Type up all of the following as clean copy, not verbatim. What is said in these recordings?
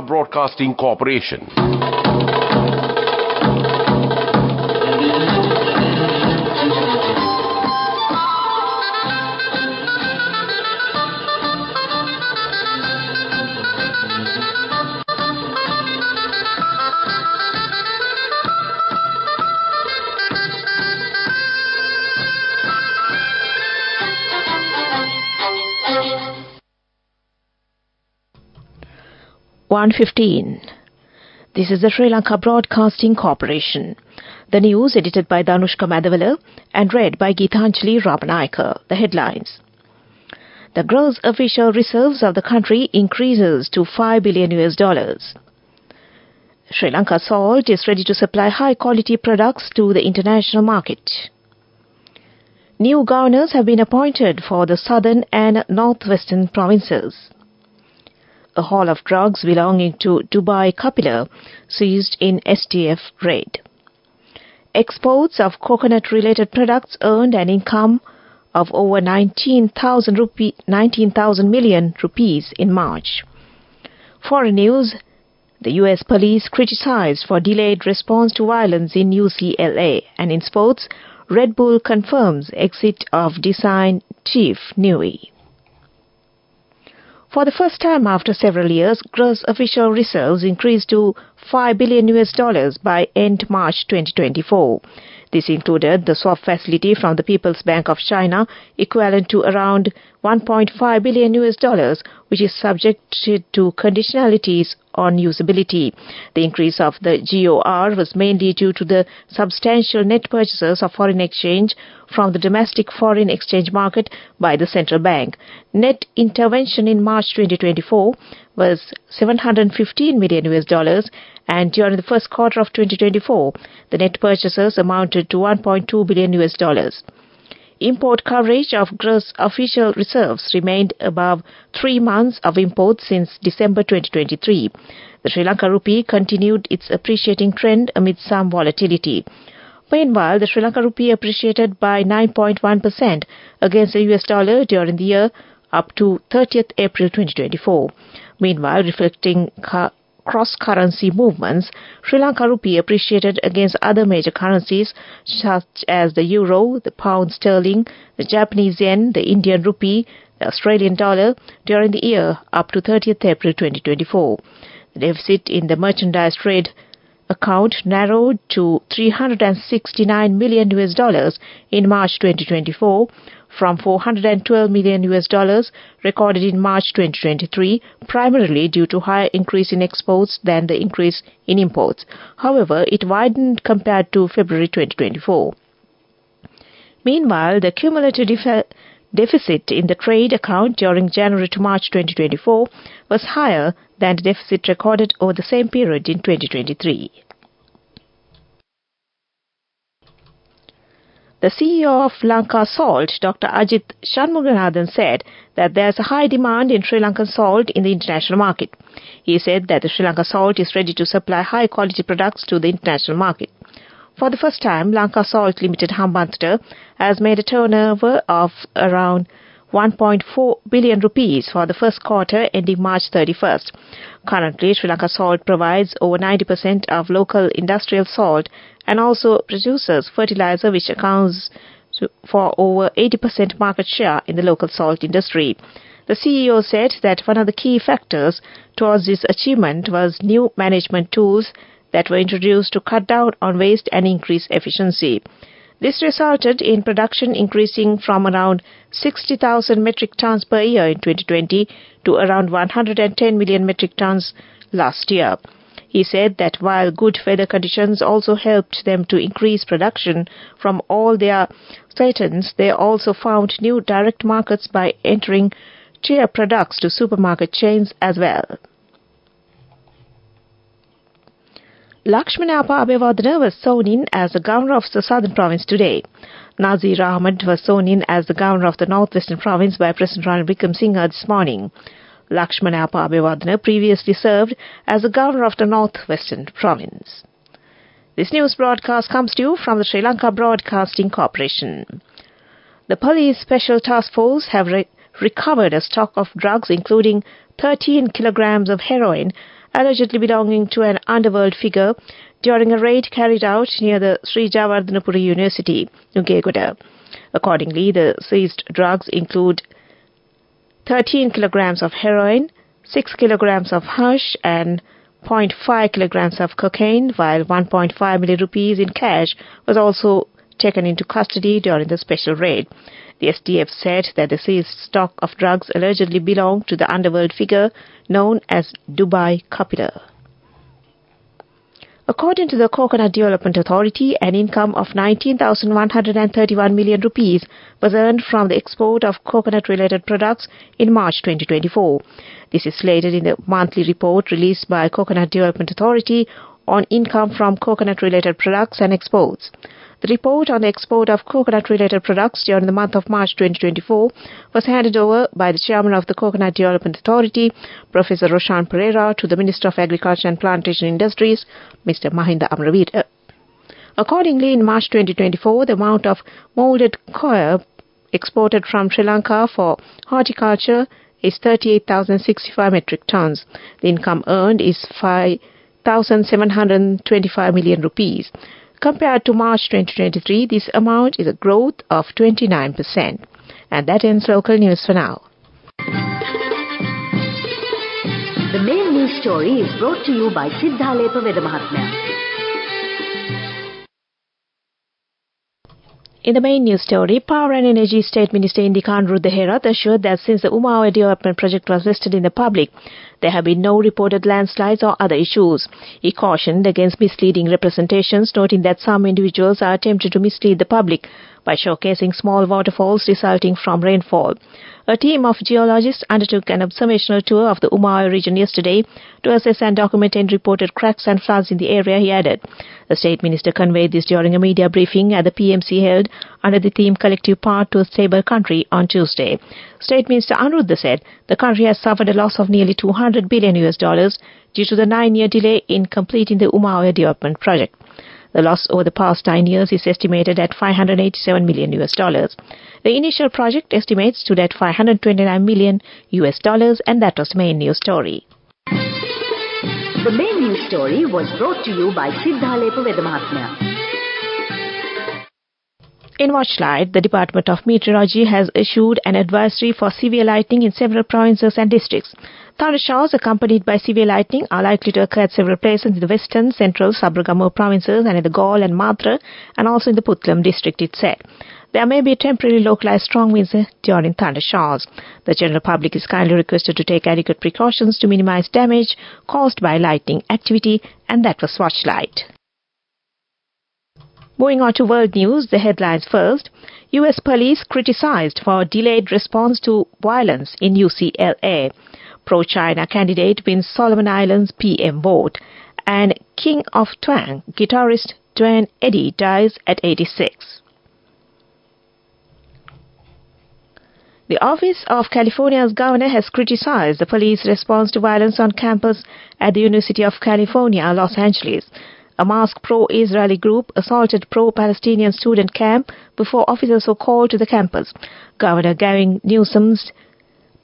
Broadcasting Corporation. This is the Sri Lanka Broadcasting Corporation. The news edited by Danushka Madhavala and read by Geethanjali Ramanayaka. The headlines. The gross official reserves of the country increases to $5 billion. Sri Lanka Salt is ready to supply high-quality products to the international market. New governors have been appointed for the southern and northwestern provinces. A haul of drugs belonging to Dubai Kapila seized in STF raid. Exports of coconut-related products earned an income of over 19,000 million rupees in March. Foreign news. The U.S. police criticized for delayed response to violence in UCLA. And in sports, Red Bull confirms exit of design chief Newey. For the first time after several years, gross official reserves increased to $5 billion by end March 2024. This included the swap facility from the People's Bank of China, equivalent to around $1.5 billion, which is subjected to conditionalities on usability. The increase of the GOR was mainly due to the substantial net purchases of foreign exchange from the domestic foreign exchange market by the central bank. Net intervention in March 2024 was $715 million, and during the first quarter of 2024, the net purchases amounted to $1.2 billion. Import coverage of gross official reserves remained above 3 months of imports since December 2023. The Sri Lanka rupee continued its appreciating trend amid some volatility. Meanwhile, the Sri Lanka rupee appreciated by 9.1% against the US dollar during the year up to 30th April 2024. Meanwhile, reflecting cross-currency movements, Sri Lanka rupee appreciated against other major currencies such as the euro, the pound sterling, the Japanese yen, the Indian rupee, the Australian dollar during the year up to 30th April 2024. The deficit in the merchandise trade account narrowed to $369 million in March 2024 from $412 million recorded in March 2023, primarily due to higher increase in exports than the increase in imports. However, it widened compared to February 2024. Meanwhile, the cumulative deficit in the trade account during January to March 2024 was higher than the deficit recorded over the same period in 2023. The CEO of Lanka Salt, Dr. Ajit Shanmuganathan, said that there is a high demand in Sri Lankan salt in the international market. He said that the Sri Lanka Salt is ready to supply high-quality products to the international market. For the first time, Lanka Salt Limited Hambantota has made a turnover of around 1.4 billion rupees for the first quarter ending March 31st. Currently, Sri Lanka Salt provides over 90% of local industrial salt and also produces fertilizer, which accounts for over 80% market share in the local salt industry. The CEO said that one of the key factors towards this achievement was new management tools that were introduced to cut down on waste and increase efficiency. This resulted in production increasing from around 60,000 metric tons per year in 2020 to around 110 million metric tons last year. He said that while good weather conditions also helped them to increase production from all their statons, they also found new direct markets by entering tier products to supermarket chains as well. Lakshmanappa Abeyewardene was sworn in as the governor of the southern province today. Nazir Ahmed was sworn in as the governor of the northwestern province by President Ranil Wickremesinghe this morning. Lakshmanappa Abeyewardene previously served as the governor of the northwestern province. This news broadcast comes to you from the Sri Lanka Broadcasting Corporation. The Police Special Task Force have recovered a stock of drugs including 13 kilograms of heroin allegedly belonging to an underworld figure, during a raid carried out near the Sri Javardhanapura University, Nugegoda. Accordingly, the seized drugs include 13 kilograms of heroin, 6 kilograms of hash and 0.5 kilograms of cocaine, while 1.5 million rupees in cash was also taken into custody during the special raid. The SDF said that the seized stock of drugs allegedly belonged to the underworld figure known as Dubai Kapila. According to the Coconut Development Authority, an income of 19,131 million rupees was earned from the export of coconut-related products in March 2024. This is slated in the monthly report released by Coconut Development Authority on income from coconut-related products and exports. The report on the export of coconut-related products during the month of March 2024 was handed over by the chairman of the Coconut Development Authority, Professor Roshan Pereira, to the Minister of Agriculture and Plantation Industries, Mr. Mahinda Amravita. Accordingly, in March 2024, the amount of moulded coir exported from Sri Lanka for horticulture is 38,065 metric tons. The income earned is 5,725 million rupees. Compared to March 2023, this amount is a growth of 29%. And that ends local news for now. The main news story is brought to you by Sinhala Veda. In the main news story, Power and Energy State Minister Indika Anuruddha Herath assured that since the Umawa development project was listed in the public, there have been no reported landslides or other issues. He cautioned against misleading representations, noting that some individuals are attempting to mislead the public by showcasing small waterfalls resulting from rainfall. A team of geologists undertook an observational tour of the Umawa region yesterday to assess and document any reported cracks and floods in the area, he added. The State Minister conveyed this during a media briefing at the PMC held under the theme Collective Path to a Stable Country on Tuesday. State Minister Anuruddha said the country has suffered a loss of nearly $200 billion due to the 9-year delay in completing the Umawa development project. The loss over the past 9 years is estimated at $587 million. The initial project estimates stood at $529 million, and that was the main news story. The main news story was brought to you by Sinhala Veda. In Watchlight, the Department of Meteorology has issued an advisory for severe lightning in several provinces and districts. Thunder showers accompanied by severe lightning are likely to occur at several places in the western, central, Sabaragamuwa provinces and in the Galle and Madra, and also in the Puttalam district, it said. There may be temporary localized strong winds during thunder showers. The general public is kindly requested to take adequate precautions to minimize damage caused by lightning activity, and that was Watchlight. Moving on to world news, the headlines first. U.S. police criticized for delayed response to violence in UCLA. Pro-China candidate wins Solomon Islands PM vote. And King of Twang, guitarist Duane Eddy dies at 86. The Office of California's governor has criticized the police response to violence on campus at the University of California, Los Angeles. A masked pro-Israeli group assaulted pro-Palestinian student camp before officers were called to the campus. Governor Gavin Newsom's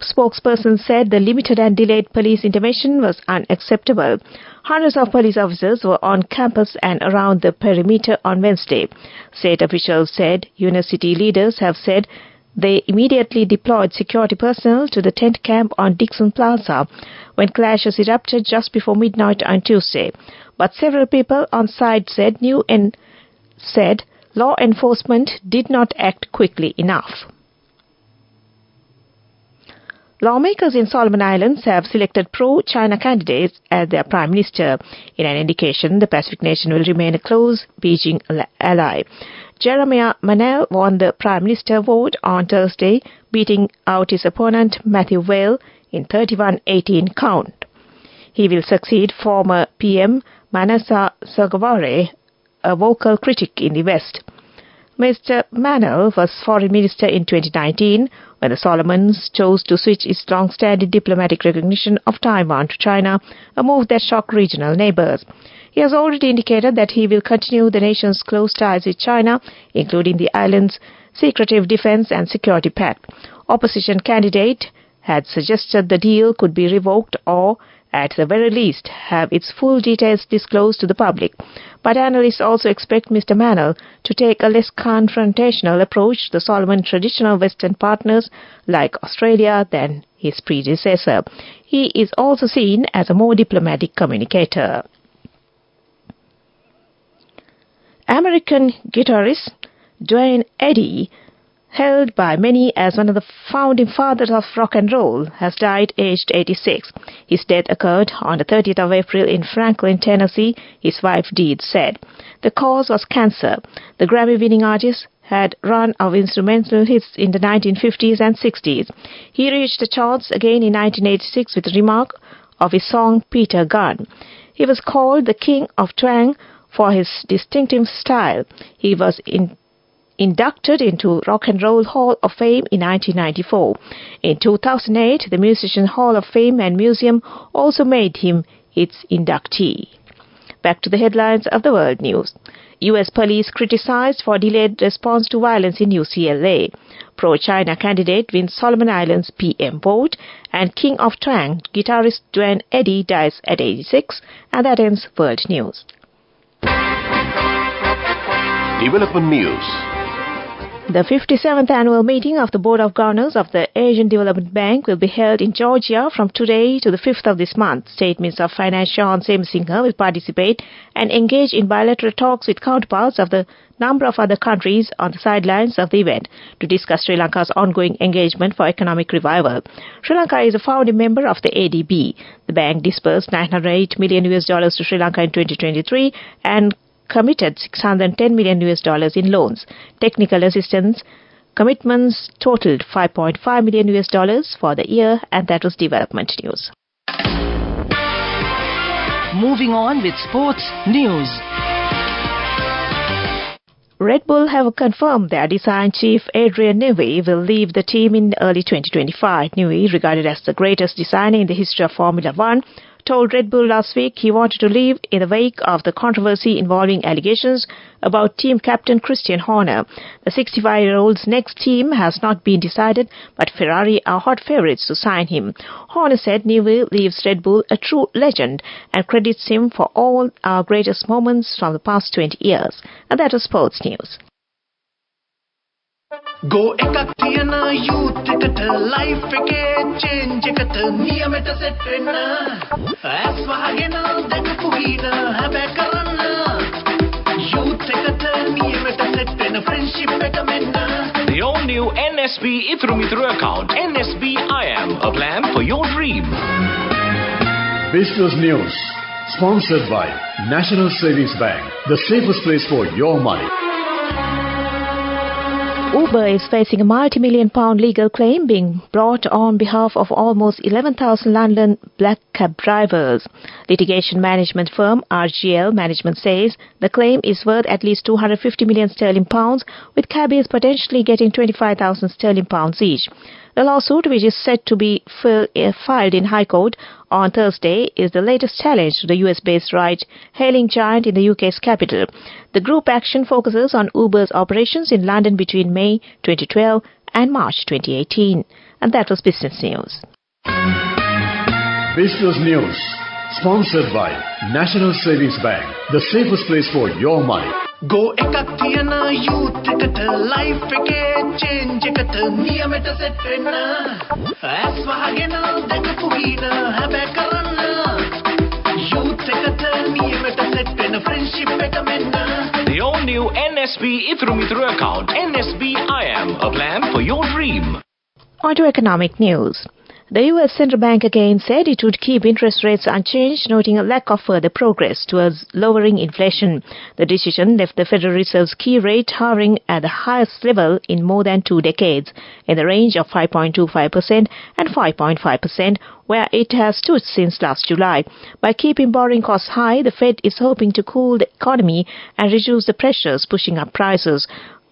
spokesperson said the limited and delayed police intervention was unacceptable. Hundreds of police officers were on campus and around the perimeter on Wednesday. State officials said university leaders have said they immediately deployed security personnel to the tent camp on Dixon Plaza when clashes erupted just before midnight on Tuesday. But several people on site said law enforcement did not act quickly enough. Lawmakers in Solomon Islands have selected pro-China candidates as their prime minister, in an indication the Pacific nation will remain a close Beijing ally. Jeremiah Manel won the prime minister vote on Thursday, beating out his opponent Matthew Vale in 31-18 count. He will succeed former PM Manasa Sogavare, a vocal critic in the West. Mr. Manel was foreign minister in 2019 when the Solomons chose to switch its long-standing diplomatic recognition of Taiwan to China, a move that shocked regional neighbors. He has already indicated that he will continue the nation's close ties with China, including the island's secretive defense and security pact. Opposition candidate had suggested the deal could be revoked or at the very least, have its full details disclosed to the public. But analysts also expect Mr. Manel to take a less confrontational approach to the Solomon traditional Western partners like Australia than his predecessor. He is also seen as a more diplomatic communicator. American guitarist Duane Eddy, held by many as one of the founding fathers of rock and roll, has died aged 86. His death occurred on the 30th of April in Franklin, Tennessee, his wife Deed said. The cause was cancer. The Grammy-winning artist had run of instrumental hits in the 1950s and 60s. He reached the charts again in 1986 with the remark of his song Peter Gunn. He was called the King of Twang for his distinctive style. He was inducted into Rock and Roll Hall of Fame in 1994. In 2008, the Musician Hall of Fame and Museum also made him its inductee. Back to the headlines of the world news. U.S. police criticized for delayed response to violence in UCLA. Pro-China candidate wins Solomon Islands PM vote, and King of Twang guitarist Duane Eddy dies at 86. And that ends World News. Development News. The 57th annual meeting of the Board of Governors of the Asian Development Bank will be held in Georgia from today to the 5th of this month. State Minister of Finance Sean Singh will participate and engage in bilateral talks with counterparts of the number of other countries on the sidelines of the event to discuss Sri Lanka's ongoing engagement for economic revival. Sri Lanka is a founding member of the ADB. The bank disbursed $908 million to Sri Lanka in 2023 and committed $610 million in loans. Technical assistance commitments totaled $5.5 million for the year, and that was development news. Moving on with sports news. Red Bull have confirmed their design chief Adrian Newey will leave the team in early 2025. Newey, regarded as the greatest designer in the history of Formula One, told Red Bull last week he wanted to leave in the wake of the controversy involving allegations about team captain Christian Horner. The 65-year-old's next team has not been decided, but Ferrari are hot favourites to sign him. Horner said Newey leaves Red Bull a true legend and credits him for all our greatest moments from the past 20 years. And that was sports news. Go ekak tiyana youth eකට life එකේ change එකට නියමෙට set වෙන්න ඇස් වහගෙන දැකපු ගීත හැබැයි කරන්න youth එකට නියමෙට set වෙන friendship එක මෙන්න. The all-new NSB Ithru Mithru account, NSB IM, a plan for your dream. Business News, sponsored by National Savings Bank, the safest place for your money. Uber is facing a multi-million-pound legal claim being brought on behalf of almost 11,000 London black cab drivers. Litigation management firm RGL Management says the claim is worth at least 250 million sterling pounds, with cabbies potentially getting 25,000 sterling pounds each. The lawsuit, which is set to be filed in High Court on Thursday, is the latest challenge to the US-based ride-hailing giant in the UK's capital. The group action focuses on Uber's operations in London between May 2012 and March 2018. And that was Business News. Business News, sponsored by National Savings Bank, the safest place for your money. Go ekak tiyana youth එකට life එකේ change එකට නියමෙට set වෙන්න ඇස් වහගෙන දැකපු ගීත හැබැයි කරන්න youth එකට නියමෙට set වෙන friendship එක මෙන්න. The all-new NSB Ithru Mithru account, NSB IM, a plan for your dream. On to economic news. The U.S. Central Bank again said it would keep interest rates unchanged, noting a lack of further progress towards lowering inflation. The decision left the Federal Reserve's key rate hovering at the highest level in more than 2 decades, in the range of 5.25% and 5.5%, where it has stood since last July. By keeping borrowing costs high, the Fed is hoping to cool the economy and reduce the pressures pushing up prices.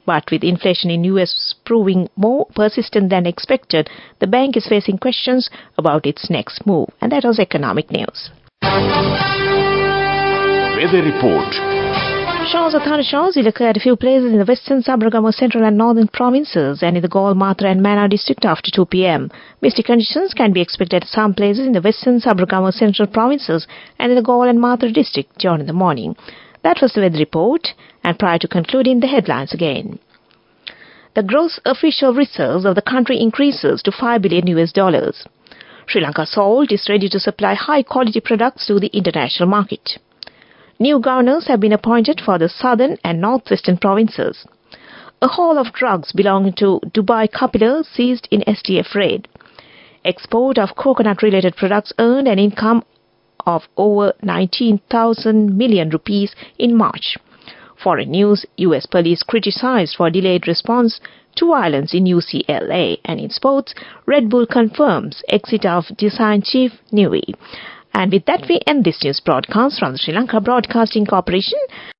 But with inflation in U.S. proving more persistent than expected, the bank is facing questions about its next move. And that was economic news. Weather report. Showers or thunderstorms will occur at a few places in the western, Sabaragamuwa central and northern provinces and in the Galle, Matra and Mana district after 2 p.m. Misty conditions can be expected at some places in the western, Sabaragamuwa central provinces and in the Galle and Matra district during the morning. That was the weather report, and prior to concluding, the headlines again. The gross official reserves of the country increases to $5 billion. Sri Lanka Salt is ready to supply high-quality products to the international market. New governors have been appointed for the southern and northwestern provinces. A haul of drugs belonging to Dubai Capital seized in STF raid. Export of coconut-related products earned an income of over 19,000 million rupees in March. Foreign news, US police criticized for delayed response to violence in UCLA. And in sports, Red Bull confirms exit of design chief Newey. And with that, we end this news broadcast from the Sri Lanka Broadcasting Corporation.